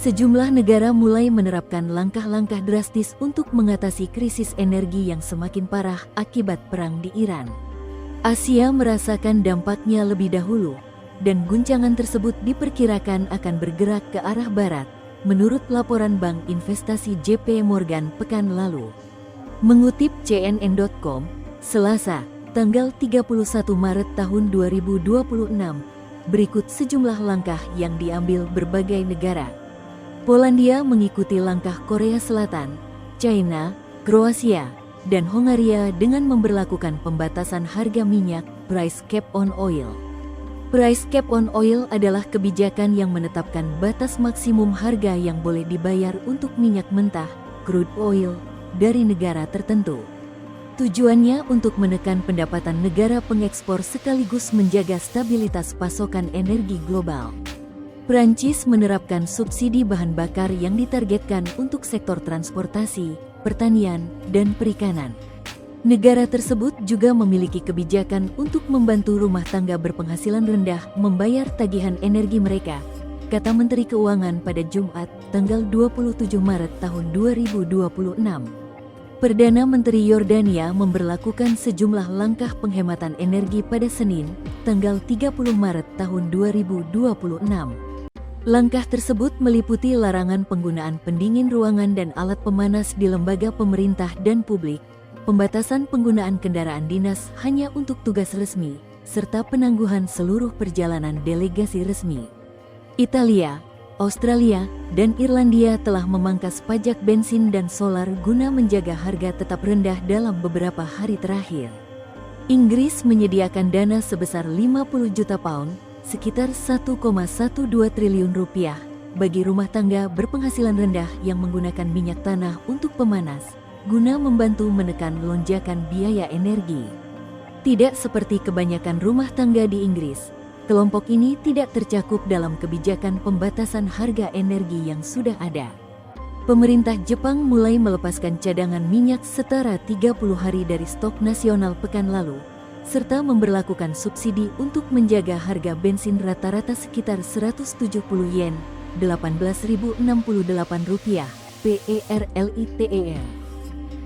Sejumlah negara mulai menerapkan langkah-langkah drastis untuk mengatasi krisis energi yang semakin parah akibat perang di Iran. Asia merasakan dampaknya lebih dahulu, dan guncangan tersebut diperkirakan akan bergerak ke arah barat, menurut laporan Bank Investasi JP Morgan pekan lalu. Mengutip CNN.com, Selasa, tanggal 31 Maret tahun 2026, berikut sejumlah langkah yang diambil berbagai negara. Polandia mengikuti langkah Korea Selatan, China, Kroasia, dan Hongaria dengan memberlakukan pembatasan harga minyak (price cap on oil). Price cap on oil adalah kebijakan yang menetapkan batas maksimum harga yang boleh dibayar untuk minyak mentah (crude oil) dari negara tertentu. Tujuannya untuk menekan pendapatan negara pengekspor sekaligus menjaga stabilitas pasokan energi global. Prancis menerapkan subsidi bahan bakar yang ditargetkan untuk sektor transportasi, pertanian, dan perikanan. Negara tersebut juga memiliki kebijakan untuk membantu rumah tangga berpenghasilan rendah membayar tagihan energi mereka, kata Menteri Keuangan pada Jumat, tanggal 27 Maret tahun 2026. Perdana Menteri Yordania memberlakukan sejumlah langkah penghematan energi pada Senin, tanggal 30 Maret tahun 2026. Langkah tersebut meliputi larangan penggunaan pendingin ruangan dan alat pemanas di lembaga pemerintah dan publik, pembatasan penggunaan kendaraan dinas hanya untuk tugas resmi, serta penangguhan seluruh perjalanan delegasi resmi. Italia, Australia, dan Irlandia telah memangkas pajak bensin dan solar guna menjaga harga tetap rendah dalam beberapa hari terakhir. Inggris menyediakan dana sebesar 50 juta pound, sekitar 1,12 triliun rupiah, bagi rumah tangga berpenghasilan rendah yang menggunakan minyak tanah untuk pemanas, guna membantu menekan lonjakan biaya energi. Tidak seperti kebanyakan rumah tangga di Inggris, kelompok ini tidak tercakup dalam kebijakan pembatasan harga energi yang sudah ada. Pemerintah Jepang mulai melepaskan cadangan minyak setara 30 hari dari stok nasional pekan lalu, serta memberlakukan subsidi untuk menjaga harga bensin rata-rata sekitar 170 yen, Rp18.068 per liter.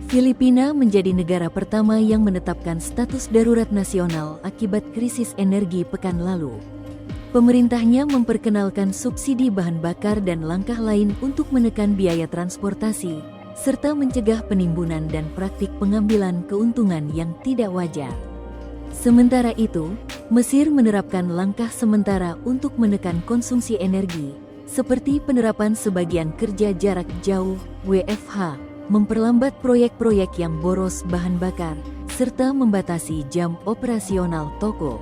Filipina menjadi negara pertama yang menetapkan status darurat nasional akibat krisis energi pekan lalu. Pemerintahnya memperkenalkan subsidi bahan bakar dan langkah lain untuk menekan biaya transportasi, serta mencegah penimbunan dan praktik pengambilan keuntungan yang tidak wajar. Sementara itu, Mesir menerapkan langkah sementara untuk menekan konsumsi energi, seperti penerapan sebagian kerja jarak jauh (WFH), memperlambat proyek-proyek yang boros bahan bakar, serta membatasi jam operasional toko.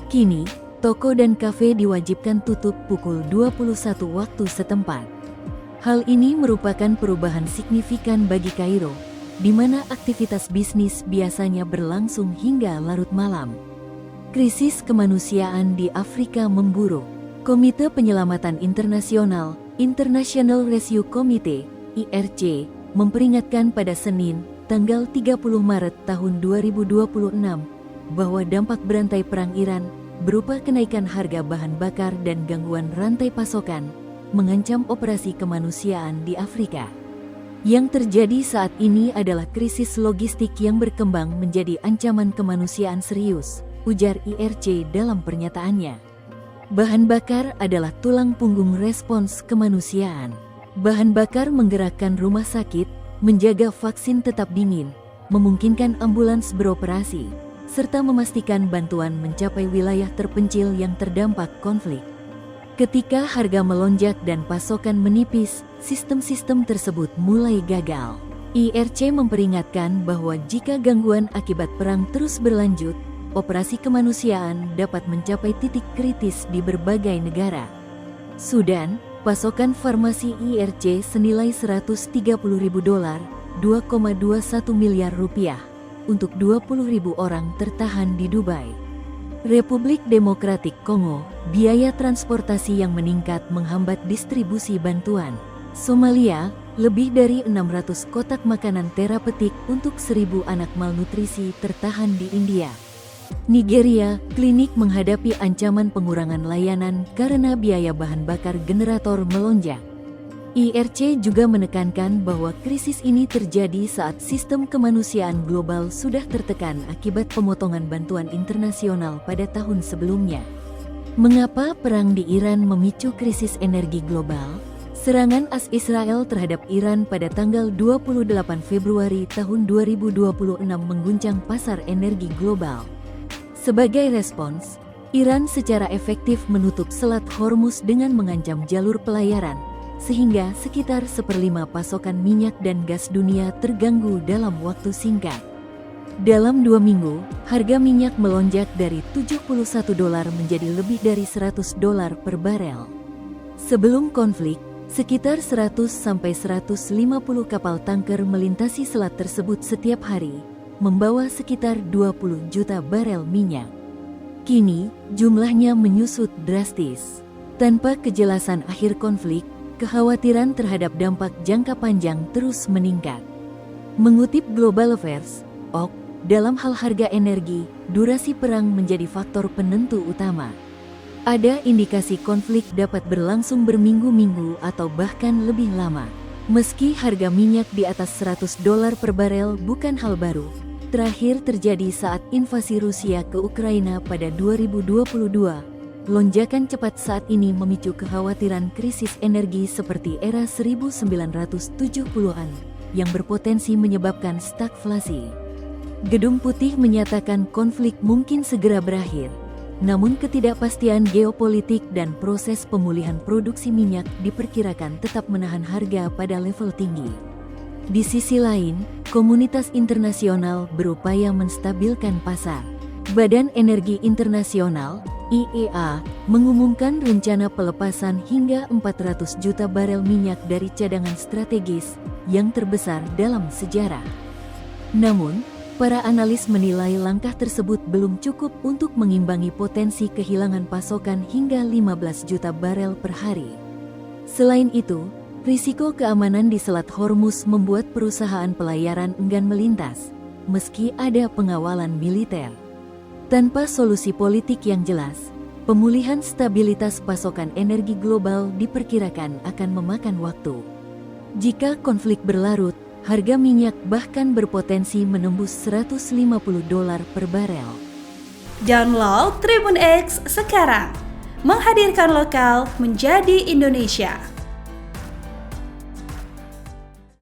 Kini, toko dan kafe diwajibkan tutup pukul 21 waktu setempat. Hal ini merupakan perubahan signifikan bagi Kairo, di mana aktivitas bisnis biasanya berlangsung hingga larut malam. Krisis kemanusiaan di Afrika memburuk. Komite Penyelamatan Internasional, International Rescue Committee, IRC, memperingatkan pada Senin, tanggal 30 Maret tahun 2026, bahwa dampak berantai perang Iran, berupa kenaikan harga bahan bakar dan gangguan rantai pasokan, mengancam operasi kemanusiaan di Afrika. Yang terjadi saat ini adalah krisis logistik yang berkembang menjadi ancaman kemanusiaan serius, ujar IRC dalam pernyataannya. Bahan bakar adalah tulang punggung respons kemanusiaan. Bahan bakar menggerakkan rumah sakit, menjaga vaksin tetap dingin, memungkinkan ambulans beroperasi, serta memastikan bantuan mencapai wilayah terpencil yang terdampak konflik. Ketika harga melonjak dan pasokan menipis, sistem-sistem tersebut mulai gagal. IRC memperingatkan bahwa jika gangguan akibat perang terus berlanjut, operasi kemanusiaan dapat mencapai titik kritis di berbagai negara. Sudan, pasokan farmasi IRC senilai $130.000, $2,21 miliar untuk 20.000 orang tertahan di Dubai. Republik Demokratik Kongo, biaya transportasi yang meningkat menghambat distribusi bantuan. Somalia, lebih dari 600 kotak makanan terapetik untuk 1.000 anak malnutrisi tertahan di India. Nigeria, klinik menghadapi ancaman pengurangan layanan karena biaya bahan bakar generator melonjak. IRC juga menekankan bahwa krisis ini terjadi saat sistem kemanusiaan global sudah tertekan akibat pemotongan bantuan internasional pada tahun sebelumnya. Mengapa perang di Iran memicu krisis energi global? Serangan AS Israel terhadap Iran pada tanggal 28 Februari tahun 2026 mengguncang pasar energi global. Sebagai respons, Iran secara efektif menutup Selat Hormuz dengan mengancam jalur pelayaran, sehingga sekitar 1/5 pasokan minyak dan gas dunia terganggu dalam waktu singkat. Dalam 2 minggu, harga minyak melonjak dari $71 menjadi lebih dari $100 per barel. Sebelum konflik, sekitar 100-150 kapal tanker melintasi selat tersebut setiap hari, membawa sekitar 20 juta barel minyak. Kini, jumlahnya menyusut drastis. Tanpa kejelasan akhir konflik, kekhawatiran terhadap dampak jangka panjang terus meningkat. Mengutip Global Affairs, OK, dalam hal harga energi, durasi perang menjadi faktor penentu utama. Ada indikasi konflik dapat berlangsung berminggu-minggu atau bahkan lebih lama. Meski harga minyak di atas $100 per barel bukan hal baru, terakhir terjadi saat invasi Rusia ke Ukraina pada 2022. Lonjakan cepat saat ini memicu kekhawatiran krisis energi seperti era 1970-an yang berpotensi menyebabkan stagflasi. Gedung Putih menyatakan konflik mungkin segera berakhir, namun ketidakpastian geopolitik dan proses pemulihan produksi minyak diperkirakan tetap menahan harga pada level tinggi. Di sisi lain, komunitas internasional berupaya menstabilkan pasar. Badan Energi Internasional (IEA) mengumumkan rencana pelepasan hingga 400 juta barel minyak dari cadangan strategis yang terbesar dalam sejarah. Namun, para analis menilai langkah tersebut belum cukup untuk mengimbangi potensi kehilangan pasokan hingga 15 juta barel per hari. Selain itu, risiko keamanan di Selat Hormuz membuat perusahaan pelayaran enggan melintas, meski ada pengawalan militer. Tanpa solusi politik yang jelas, pemulihan stabilitas pasokan energi global diperkirakan akan memakan waktu. Jika konflik berlarut, harga minyak bahkan berpotensi menembus $150 per barel. Download Tribun X sekarang, menghadirkan lokal menjadi Indonesia.